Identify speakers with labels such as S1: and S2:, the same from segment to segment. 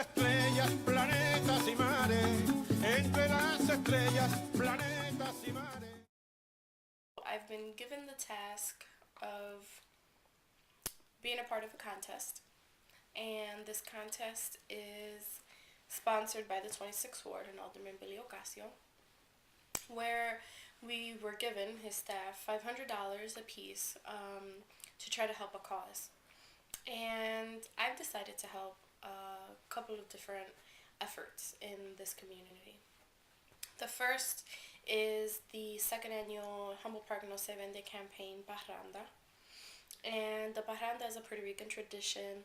S1: estrellas, planetas y mares, entre las estrellas, planetas y mares.
S2: I've been given the task of being a part of a contest, and this contest is sponsored by the 26th Ward and Ald.Billy Ocasio, where we were given, his staff, $500 apiece to try to help a cause. And I've decided to help a couple of different efforts in this community. The first is the second annual Humboldt Park No Se Vende campaign, Parranda. And the Parranda is a Puerto Rican tradition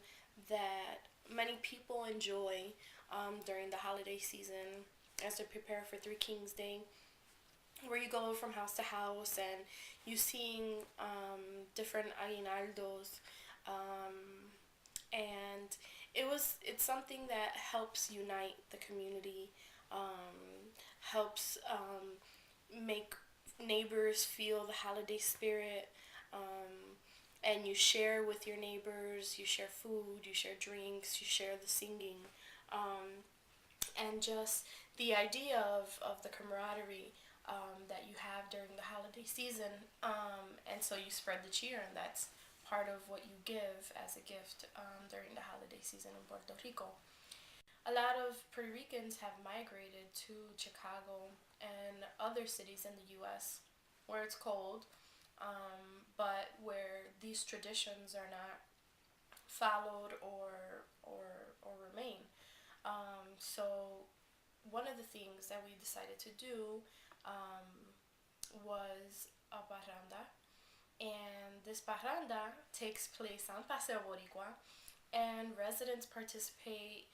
S2: that many people enjoy during the holiday season as they prepare for Three Kings Day, where you go from house to house and you sing different aguinaldos, and it's something that helps unite the community, helps make neighbors feel the holiday spirit, and you share with your neighbors, you share food, you share drinks, you share the singing, and just the idea of the camaraderie that you have during the holiday season, and so you spread the cheer, and that's part of what you give as a gift during the holiday season in Puerto Rico. A lot of Puerto Ricans have migrated to Chicago and other cities in the U.S. where it's cold, but where these traditions are not followed or remain. So one of the things that we decided to do was a parranda, and this parranda takes place on Paseo Boricua, and residents participate,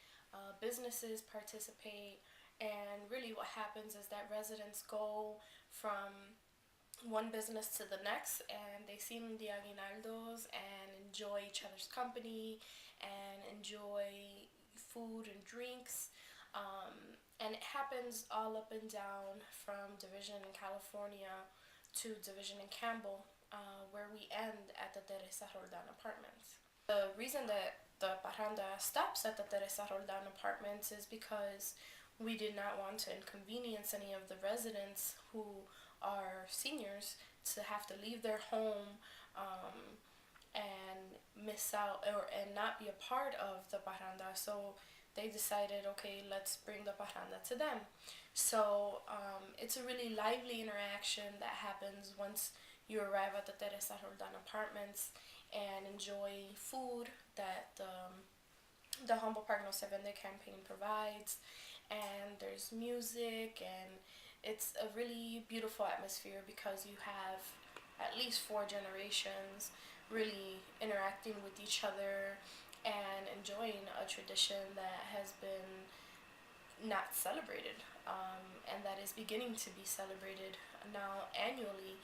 S2: businesses participate, and really what happens is that residents go from one business to the next, and they sing the aguinaldos and enjoy each other's company and enjoy food and drinks. And it happens all up and down from Division in California to Division in Campbell, where we end at the Teresa Roldan apartments. The reason that the parranda stops at the Teresa Roldan apartments is because we did not want to inconvenience any of the residents who are seniors to have to leave their home and miss out and not be a part of the parranda. So they decided, okay, let's bring the parranda to them. So it's a really lively interaction that happens once you arrive at the Teresa Roldan apartments and enjoy food that the Humboldt Park No Se Vende campaign provides. And there's music, and it's a really beautiful atmosphere because you have at least 4 generations really interacting with each other and enjoying a tradition that has been not celebrated, and that is beginning to be celebrated now annually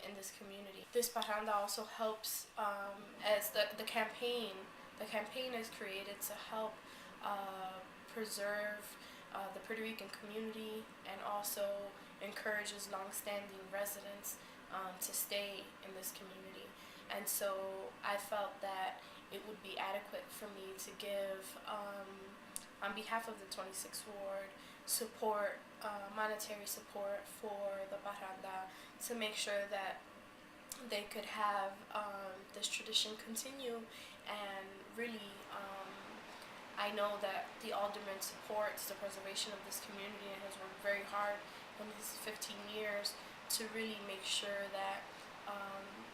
S2: in this community. This parranda also helps as the campaign is created to help preserve the Puerto Rican community, and also encourages long-standing residents to stay in this community. And so I felt that it would be adequate for me to give, on behalf of the 26th Ward, support, monetary support for the parranda to make sure that they could have this tradition continue. And really, I know that the alderman supports the preservation of this community and has worked very hard in his 15 years to really make sure that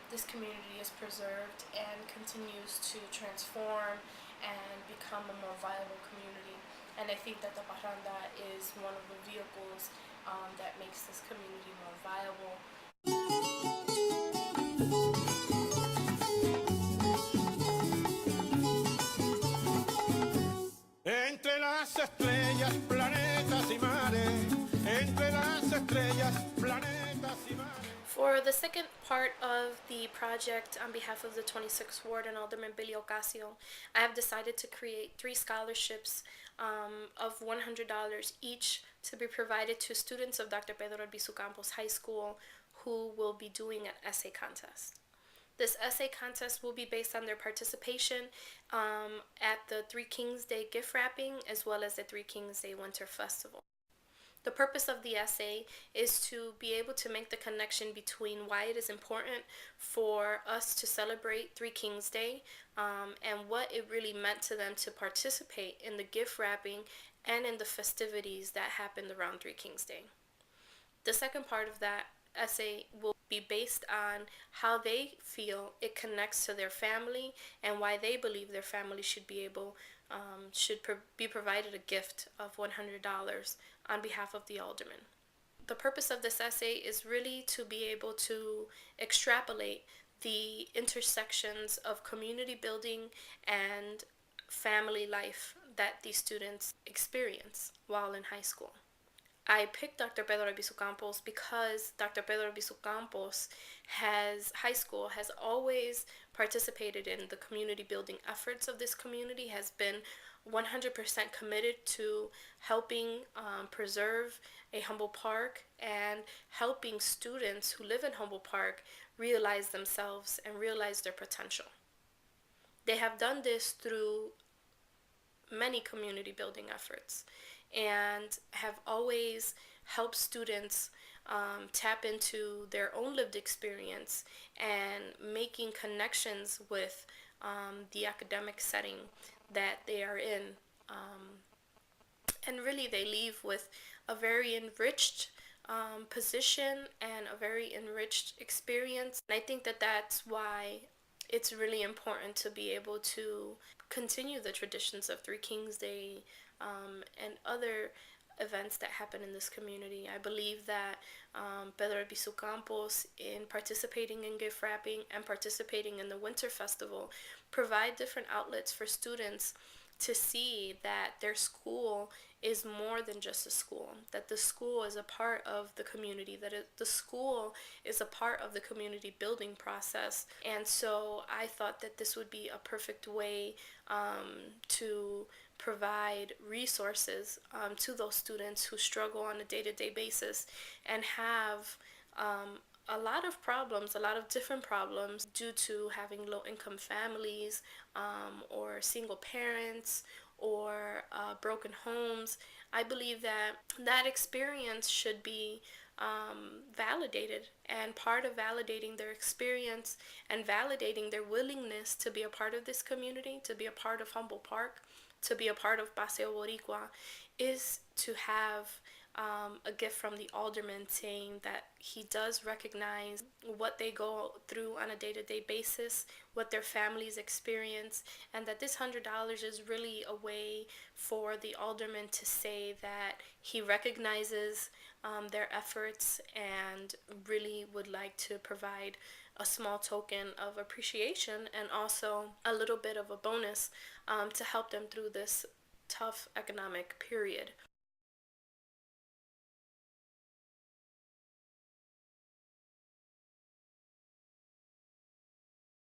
S2: this community is preserved and continues to transform and become a more viable community. And I think that the parranda is one of the vehicles that makes this community more viable.
S1: Entre las estrellas, planetas y mares, entre las estrellas, planetas y mares.
S2: For the second part of the project on behalf of the 26th Ward and Alderman Billy Ocasio, I have decided to create 3 scholarships of $100 each to be provided to students of Dr. Pedro Albizu Campos High School who will be doing an essay contest. This essay contest will be based on their participation at the Three Kings Day gift wrapping as well as the Three Kings Day Winter Festival. The purpose of the essay is to be able to make the connection between why it is important for us to celebrate Three Kings Day and what it really meant to them to participate in the gift wrapping and in the festivities that happened around Three Kings Day. The second part of that essay will be based on how they feel it connects to their family and why they believe their family should be provided a gift of $100 on behalf of the alderman. The purpose of this essay is really to be able to extrapolate the intersections of community building and family life that these students experience while in high school. I picked Dr. Pedro Albizu Campos because Dr. Pedro Albizu Campos high school has always participated in the community building efforts of this community, has been 100% committed to helping preserve a Humboldt Park and helping students who live in Humboldt Park realize themselves and realize their potential. They have done this through many community building efforts and have always helped students tap into their own lived experience and making connections with the academic setting that they are in. And really they leave with a very enriched position and a very enriched experience. And I think that that's why it's really important to be able to continue the traditions of Three Kings Day and other events that happen in this community. I believe that Pedro Albizu Campos, in participating in gift wrapping and participating in the Winter Festival, provide different outlets for students to see that their school is more than just a school, that the school is a part of the community, that the school is a part of the community building process. And so I thought that this would be a perfect way to provide resources to those students who struggle on a day-to-day basis and have a lot of different problems due to having low-income families or single parents or broken homes. I believe that experience should be validated, and part of validating their experience and validating their willingness to be a part of this community, to be a part of Humboldt Park, to be a part of Paseo Boricua, is to have a gift from the alderman saying that he does recognize what they go through on a day-to-day basis, what their families experience, and that this $100 is really a way for the alderman to say that he recognizes their efforts and really would like to provide a small token of appreciation and also a little bit of a bonus to help them through this tough economic period.